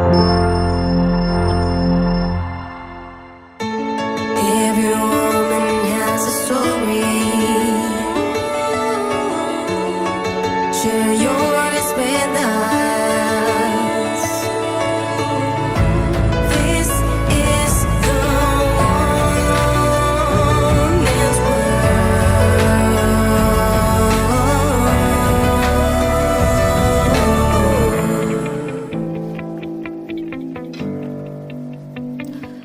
Every woman has a story. Share yours with us. This is the woman's world.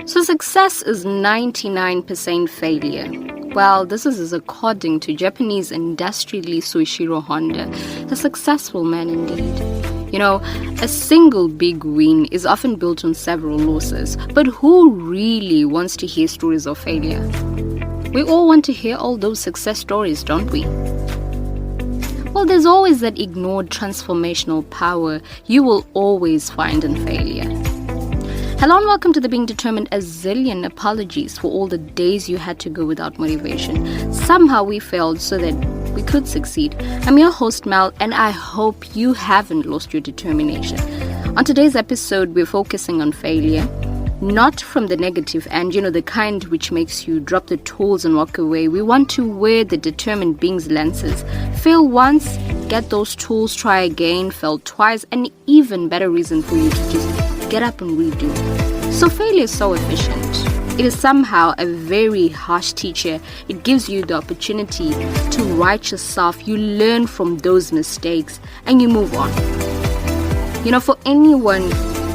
So success is 99% failure. Well, this is according to Japanese industrialist Soichiro Honda, a successful man indeed. You know, a single big win is often built on several losses, but who really wants to hear stories of failure? We all want to hear all those success stories, don't we? Well, there's always that ignored transformational power you will always find in failure. Hello and welcome to the Being Determined. A zillion apologies for all the days you had to go without motivation. Somehow we failed so that we could succeed. I'm your host Mel, and I hope you haven't lost your determination. On today's episode, we're focusing on failure, not from the negative end, the kind which makes you drop the tools and walk away. We want to wear the determined being's lenses. Fail once, get those tools, try again, fail twice, an even better reason for you to just get up and redo. So failure is so efficient. It is somehow a very harsh teacher. It gives you the opportunity to right yourself. You learn from those mistakes and you move on. For anyone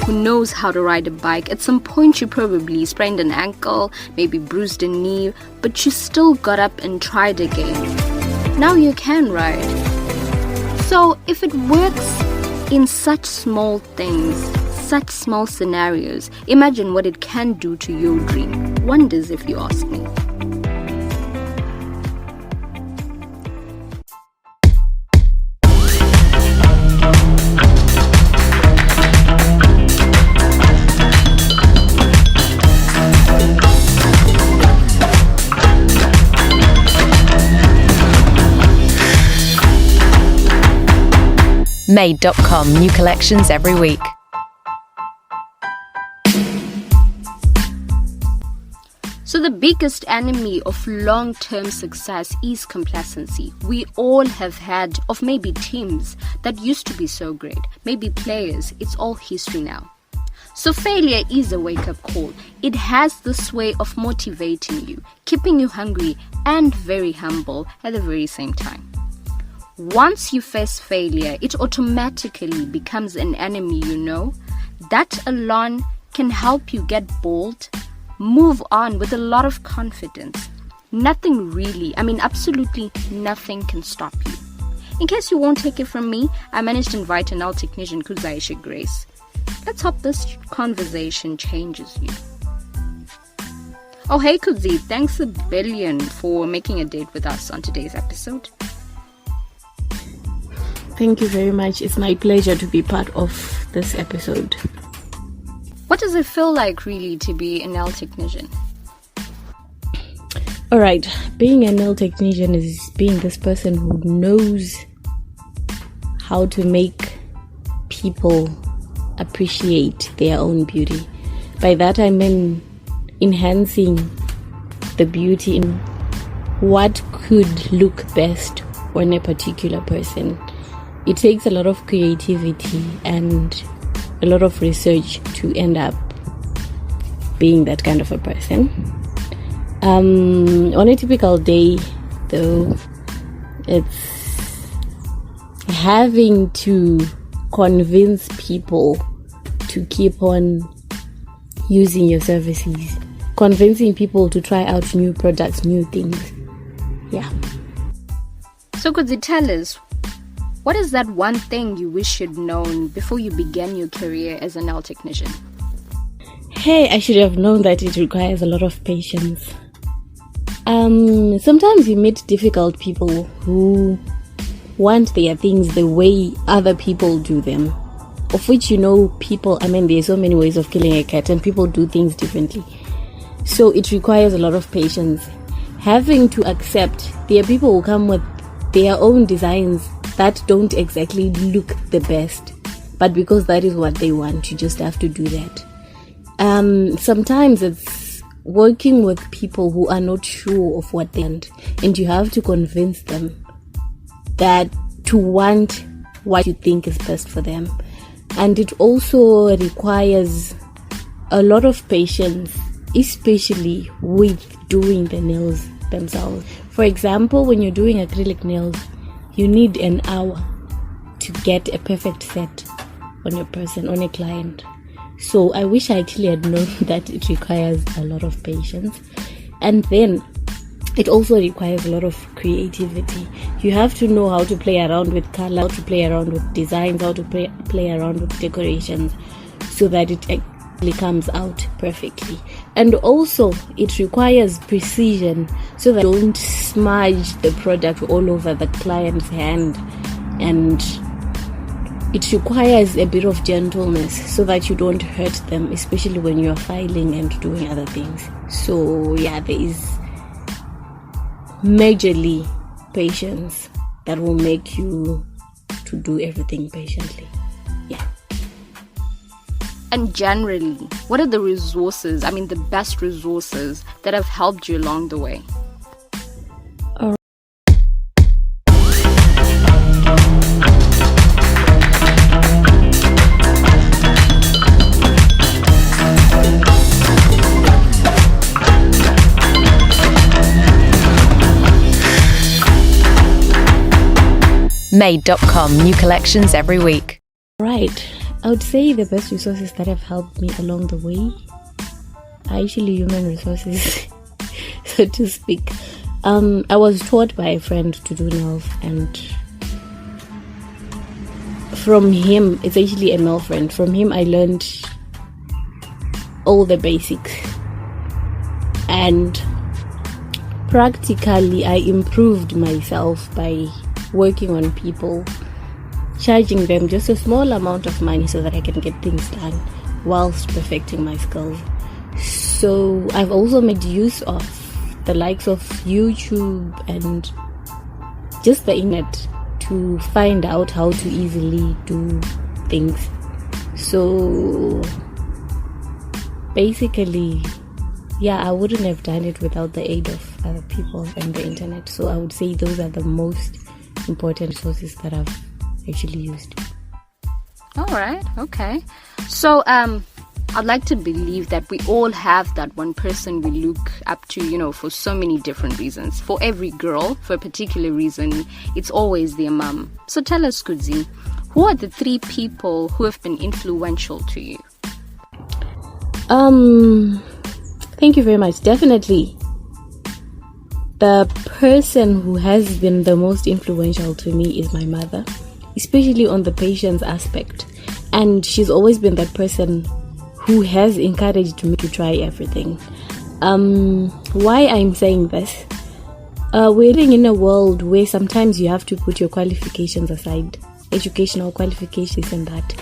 who knows how to ride a bike, at some point you probably sprained an ankle, maybe bruised a knee, but you still got up and tried again. Now you can ride. So if it works in such small things, such small scenarios, imagine what it can do to your dream. Wonders, if you ask me. Made.com, new collections every week. So the biggest enemy of long-term success is complacency. We all have had of maybe teams that used to be so great, maybe players. It's all history now. So failure is a wake-up call. It has this way of motivating you, keeping you hungry and very humble at the very same time. Once you face failure, it automatically becomes an enemy, That alone can help you get bold, move on with a lot of confidence. Nothing really, absolutely nothing can stop you. In case you won't take it from me, I managed to invite an alt technician, Kuzaisha Grace. Let's hope this conversation changes you. Oh, hey Kuzi, thanks a billion for making a date with us on today's episode. Thank you very much. It's my pleasure to be part of this episode. What does it feel like really to be a nail technician? Alright, being a nail technician is being this person who knows how to make people appreciate their own beauty. By that I mean enhancing the beauty in what could look best on a particular person. It takes a lot of creativity and a lot of research to end up being that kind of a person. On a typical day, though, it's having to convince people to keep on using your services, convincing people to try out new products, new things. Yeah. So could you tell us, what is that one thing you wish you'd known before you began your career as a nail technician? Hey, I should have known that it requires a lot of patience. Sometimes you meet difficult people who want their things the way other people do them. Of which people, there's so many ways of killing a cat and people do things differently. So it requires a lot of patience. Having to accept there are people who come with their own designs that don't exactly look the best, but because that is what they want, you just have to do that. Sometimes it's working with people who are not sure of what they want, and you have to convince them that to want what you think is best for them. And it also requires a lot of patience, especially with doing the nails themselves. For example, when you're doing acrylic nails, you need an hour to get a perfect set on a person, on a client. So I wish I actually had known that it requires a lot of patience. And then it also requires a lot of creativity. You have to know how to play around with color, how to play around with designs, how to play around with decorations, so that it actually comes out perfectly. And also it requires precision, so that you don't smudge the product all over the client's hand. And it requires a bit of gentleness so that you don't hurt them, especially when you're filing and doing other things. So yeah, there is majorly patience that will make you to do everything patiently. Yeah. And generally, what are the resources, the best resources that have helped you along the way? Made.com, new collections every week. Right. I would say the best resources that have helped me along the way are actually human resources, so to speak. I was taught by a friend to do nails, and from him, it's actually a male friend, from him I learned all the basics. And practically I improved myself by working on people, charging them just a small amount of money so that I can get things done whilst perfecting my skills. So I've also made use of the likes of YouTube and just the internet to find out how to easily do things. So basically, yeah, I wouldn't have done it without the aid of other people and the internet. So I would say those are the most important resources that I've actually used. All right, okay. So I'd like to believe that we all have that one person we look up to, for so many different reasons. For every girl, for a particular reason, it's always their mum. So tell us, Kudzi, who are the 3 people who have been influential to you? Thank you very much. Definitely the person who has been the most influential to me is my mother, especially on the patience aspect. And she's always been that person who has encouraged me to try everything. Why I'm saying this? We're living in a world where sometimes you have to put your qualifications aside, educational qualifications and that.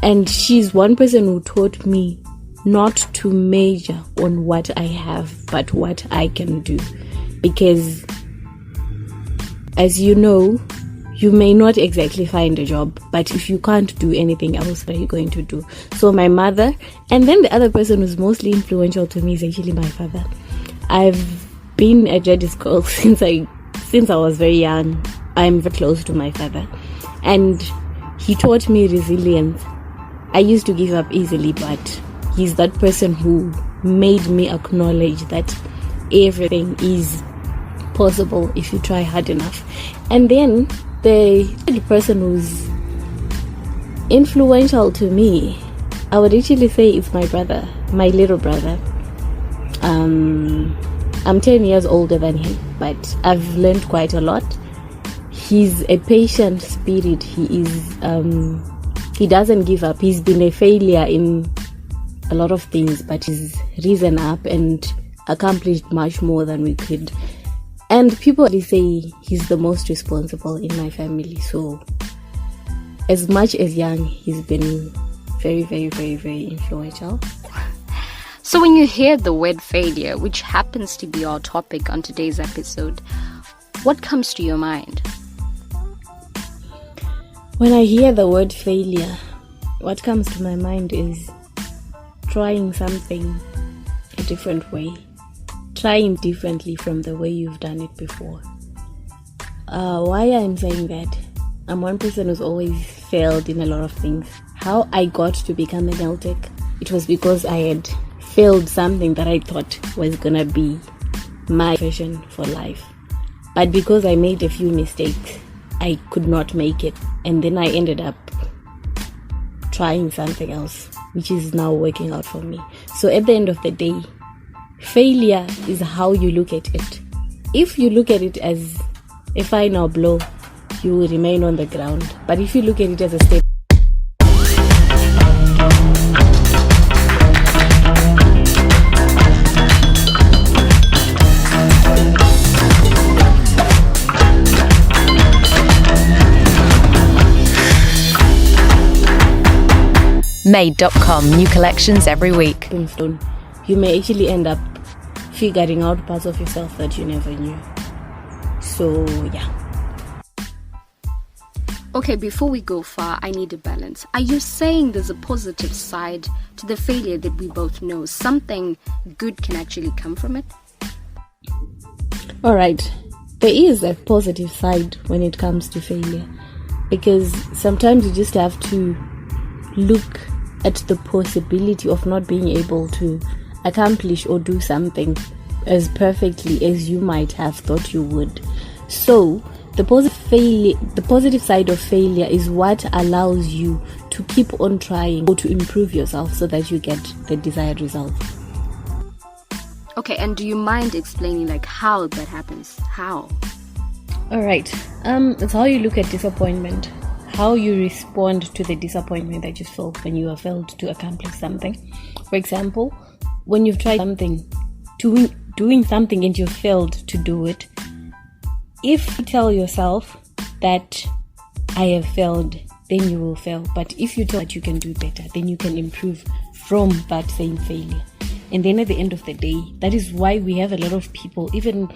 And she's one person who taught me not to major on what I have, but what I can do. Because, as you know, you may not exactly find a job, but if you can't do anything else, what are you going to do? So my mother, and then the other person who's mostly influential to me is actually my father. I've been a Jedi's girl since I was very young. I'm very close to my father, and he taught me resilience. I used to give up easily, but he's that person who made me acknowledge that everything is possible if you try hard enough. And then the person who's influential to me, I would actually say it's my brother, my little brother. I'm 10 years older than him, but I've learned quite a lot. He's a patient spirit. He doesn't give up. He's been a failure in a lot of things, but he's risen up and accomplished much more than we could. And people say he's the most responsible in my family. So as much as young, he's been very, very, very, very influential. So when you hear the word failure, which happens to be our topic on today's episode, what comes to your mind? When I hear the word failure, what comes to my mind is trying something a different way, trying differently from the way you've done it before. Why I'm saying that, I'm one person who's always failed in a lot of things. How I got to become an nail tech, it was because I had failed something that I thought was gonna be my vision for life. But because I made a few mistakes, I could not make it. And then I ended up trying something else, which is now working out for me. So at the end of the day, failure is how you look at it. If you look at it as a final blow, you will remain on the ground. But if you look at it as a step, Made.com, new collections every week. stone, you may actually end up figuring out parts of yourself that you never knew. So yeah. Okay, before we go far, I need a balance. Are you saying there's a positive side to the failure that we both know? Something good can actually come from it? Alright, there is a positive side when it comes to failure, because sometimes you just have to look at the possibility of not being able to accomplish or do something as perfectly as you might have thought you would. So the positive side of failure is what allows you to keep on trying or to improve yourself so that you get the desired result. Okay, and do you mind explaining like how that happens? How? Alright, it's how you look at disappointment, how you respond to the disappointment that you feel when you have failed to accomplish something. For example, when you've tried something, doing something and you failed to do it, if you tell yourself that I have failed, then you will fail. But if you tell that you can do better, then you can improve from that same failure. And then at the end of the day, that is why we have a lot of people, even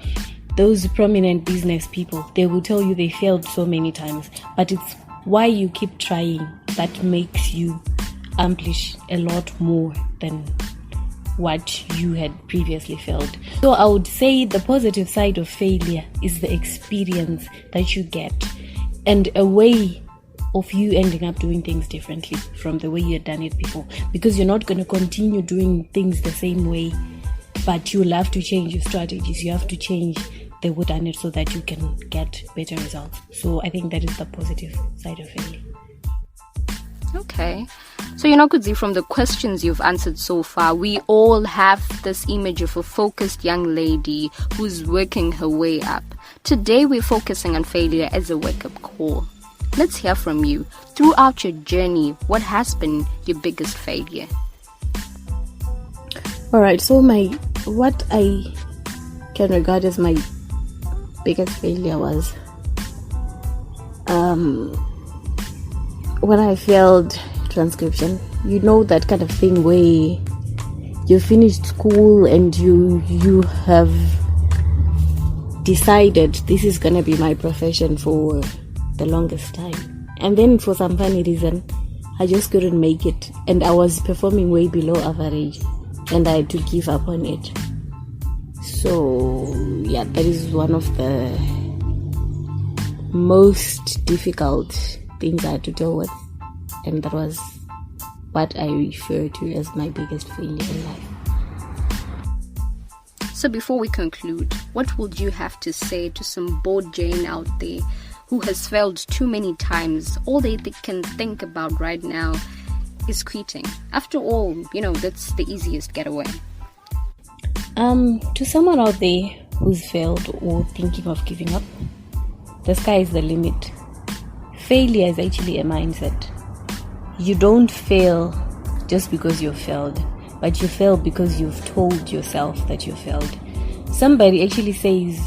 those prominent business people, they will tell you they failed so many times. But it's why you keep trying that makes you accomplish a lot more than what you had previously failed. So I would say the positive side of failure is the experience that you get and a way of you ending up doing things differently from the way you had done it before, because you're not going to continue doing things the same way, but you'll have to change your strategies. You have to change the way you've done it so that you can get better results. So I think that is the positive side of failure. Okay. So, Kudzi, from the questions you've answered so far, we all have this image of a focused young lady who's working her way up. Today, we're focusing on failure as a wake-up call. Let's hear from you. Throughout your journey, what has been your biggest failure? Alright, so what I can regard as my biggest failure was when I failed transcription. You know, that kind of thing where you finished school and you have decided this is gonna be my profession for the longest time, and then for some funny reason I just couldn't make it, and I was performing way below average and I had to give up on it. So yeah, that is one of the most difficult things I had to deal with, and that was what I refer to as my biggest failure in life. So before we conclude, what would you have to say to some bored Jane out there who has failed too many times? All they can think about right now is quitting. After all, that's the easiest getaway. To someone out there who's failed or thinking of giving up, the sky is the limit. Failure is actually a mindset. You don't fail just because you failed, but you fail because you've told yourself that you failed. Somebody actually says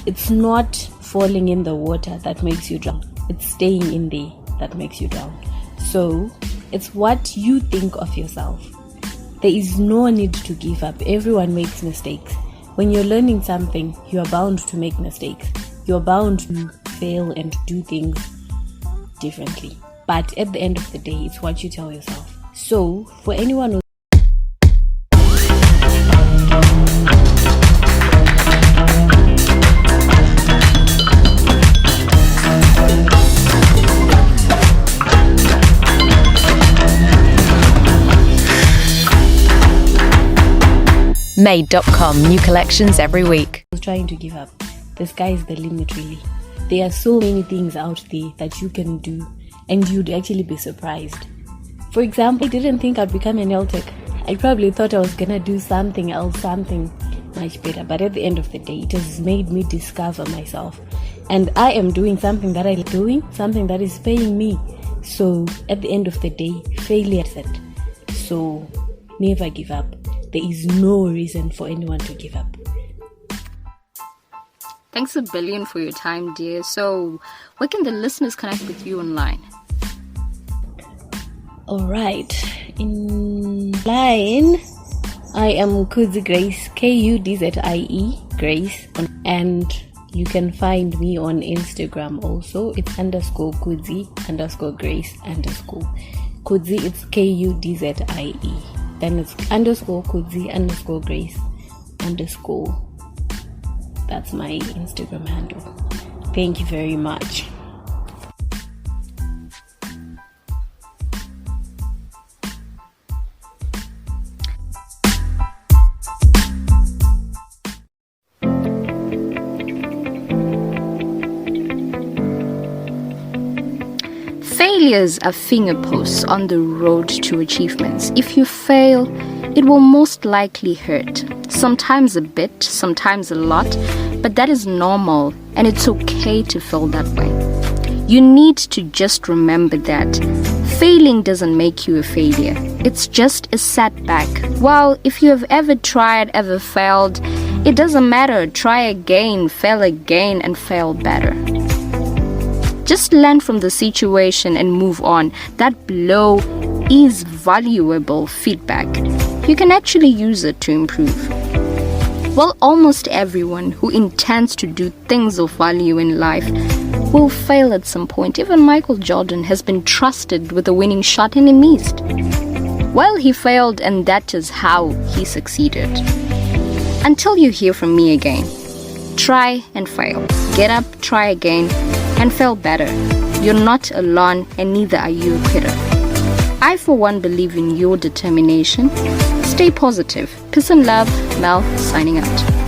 it's not falling in the water that makes you drown, it's staying in there that makes you drown. So it's what you think of yourself. There is no need to give up. Everyone makes mistakes. When you're learning something, you are bound to make mistakes. You're bound to fail and do things differently. But at the end of the day, it's what you tell yourself. So for anyone who Made.com, new collections every week. was trying to give up, the sky is the limit, really. There are so many things out there that you can do, and you'd actually be surprised. For example, I didn't think I'd become a nail tech. I probably thought I was gonna do something else, something much better. But at the end of the day, it has made me discover myself. And I am doing something that I like doing, something that is paying me. So at the end of the day, failure is it. So never give up. There is no reason for anyone to give up. Thanks a billion for your time, dear. So, where can the listeners connect with you online? Alright, in line, I am Kudzi Grace, Kudzie Grace, and you can find me on Instagram also. It's _Kudzi _Grace _ Kudzi, it's Kudzie. Then it's _Kudzi _Grace _ That's my Instagram handle. Thank you very much. Failures are fingerposts on the road to achievements. If you fail, it will most likely hurt. Sometimes a bit, sometimes a lot, but that is normal and it's okay to feel that way. You need to just remember that failing doesn't make you a failure. It's just a setback. Well, if you have ever tried, ever failed, it doesn't matter. Try again, fail again, and fail better. Just learn from the situation and move on. That blow is valuable feedback. You can actually use it to improve. Well, almost everyone who intends to do things of value in life will fail at some point. Even Michael Jordan has been trusted with a winning shot and he missed. Well, he failed, and that is how he succeeded. Until you hear from me again, try and fail. Get up, try again, and fail better. You're not alone, and neither are you a quitter. I, for one, believe in your determination. Stay positive. Peace and love. Mel, signing out.